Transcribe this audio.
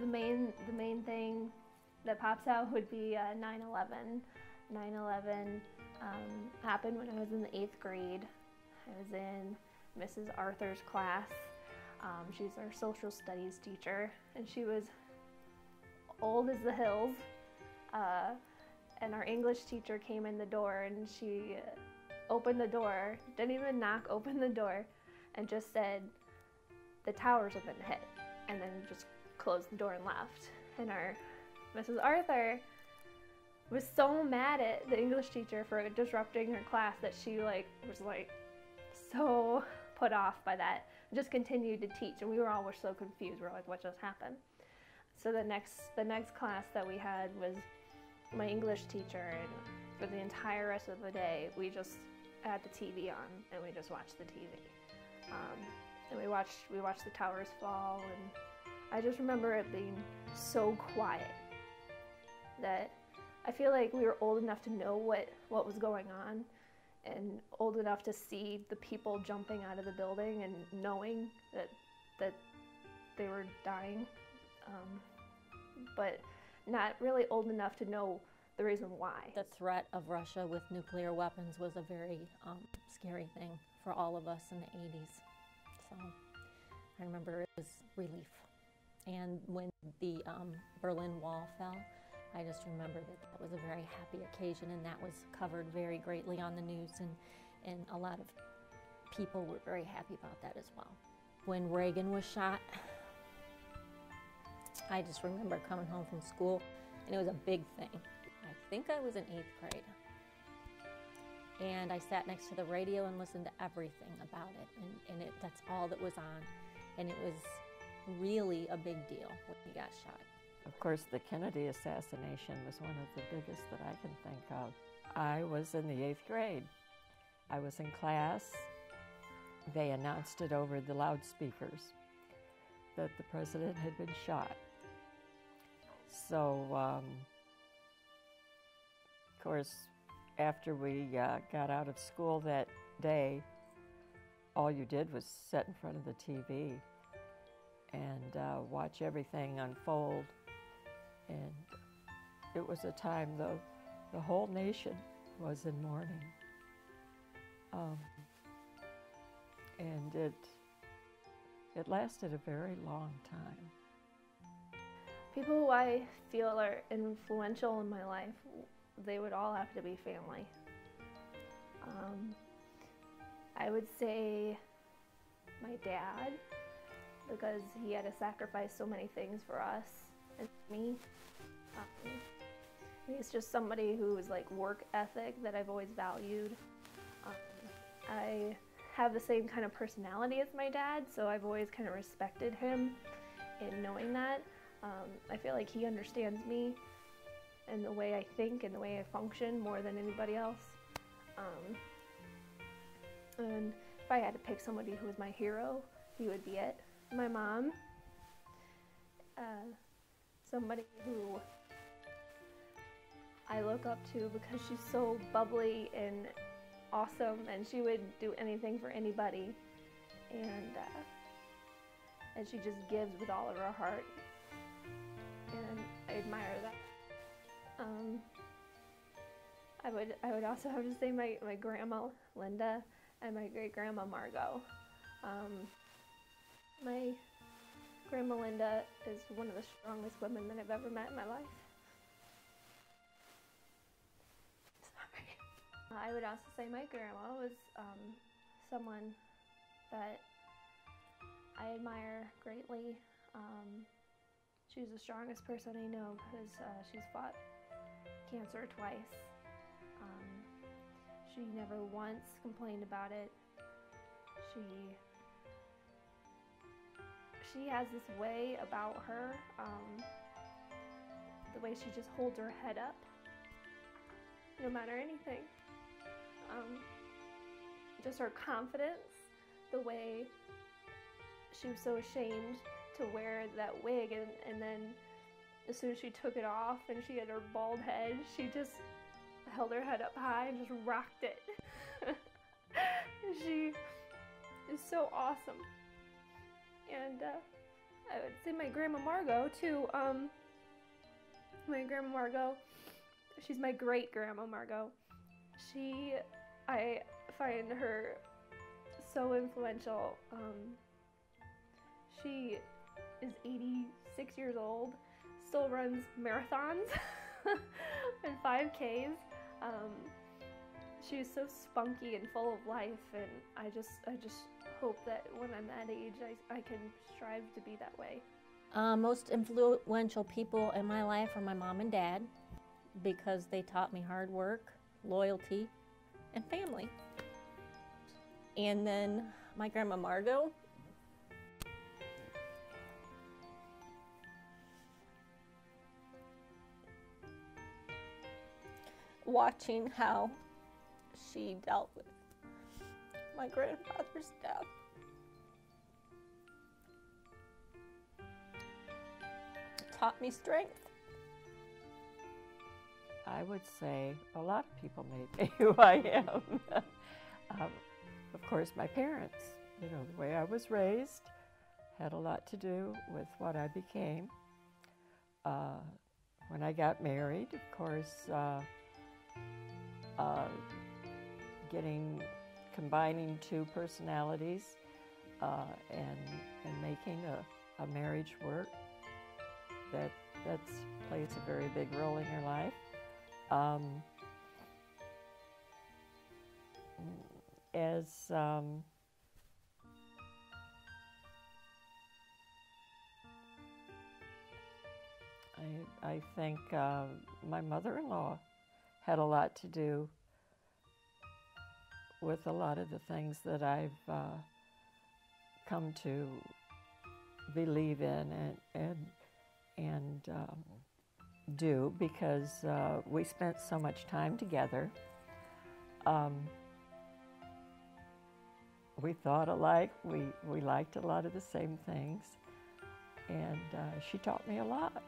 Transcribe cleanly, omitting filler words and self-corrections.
The main thing that pops out would be 9/11. 9/11 happened when I was in the 8th grade. I was in Mrs. Arthur's class. She's our social studies teacher, and she was old as the hills. And our English teacher came in the door, and she opened the door, didn't even knock, opened the door, and just said, "The towers have been hit," and then just closed the door and left. And our Mrs. Arthur was so mad at the English teacher for disrupting her class that she was so put off by that, just continued to teach, and we were all so confused. We were like, what just happened? So the next class that we had was my English teacher, and for the entire rest of the day we just had the TV on and we just watched the TV, and we watched the towers fall. And I just remember it being so quiet that I feel like we were old enough to know what was going on, and old enough to see the people jumping out of the building and knowing that they were dying, but not really old enough to know the reason why. The threat of Russia with nuclear weapons was a very scary thing for all of us in the 80s. So I remember it was relief. And when the Berlin Wall fell, I just remember that was a very happy occasion, and that was covered very greatly on the news, and a lot of people were very happy about that as well. When Reagan was shot, I just remember coming home from school, and it was a big thing. I think I was in 8th grade. And I sat next to the radio and listened to everything about it, and that's all that was on. And it was really a big deal when he got shot. Of course, the Kennedy assassination was one of the biggest that I can think of. I was in the 8th grade. I was in class. They announced it over the loudspeakers that the president had been shot. So, of course, after we got out of school that day, all you did was sit in front of the TV and watch everything unfold. And it was a time the whole nation was in mourning. And it lasted a very long time. People who I feel are influential in my life, they would all have to be family. I would say my dad, because he had to sacrifice so many things for us and me. He's just somebody who is work ethic that I've always valued. I have the same kind of personality as my dad, so I've always kind of respected him in knowing that. I feel like he understands me and the way I think and the way I function more than anybody else. And if I had to pick somebody who was my hero, he would be it. My mom, somebody who I look up to because she's so bubbly and awesome, and she would do anything for anybody, and she just gives with all of her heart, and I admire that. I would also have to say my grandma Linda and my great-grandma Margot. My grandma Linda is one of the strongest women that I've ever met in my life. Sorry. I would also say my grandma was someone that I admire greatly. She's the strongest person I know because she's fought cancer twice. She never once complained about it. She has this way about her, the way she just holds her head up, no matter anything. Just her confidence, the way she was so ashamed to wear that wig, and then as soon as she took it off and she had her bald head, she just held her head up high and just rocked it. She is so awesome. And I would say my Grandma Margot too. My Grandma Margot, she's my great Grandma Margot. I find her so influential. She is 86 years old, still runs marathons and 5Ks. She's so spunky and full of life, and I just hope that when I'm that age, I can strive to be that way. Most influential people in my life are my mom and dad, because they taught me hard work, loyalty, and family. And then my Grandma Margot. Watching how she dealt with my grandfather's death. Taught me strength. I would say a lot of people made me who I am. Of course, my parents, you know, the way I was raised had a lot to do with what I became. When I got married, of course, combining two personalities and making a marriage work, that's plays a very big role in your life. I think my mother-in-law had a lot to do with a lot of the things that I've come to believe in and do, because we spent so much time together. We thought alike, we liked a lot of the same things, and she taught me a lot.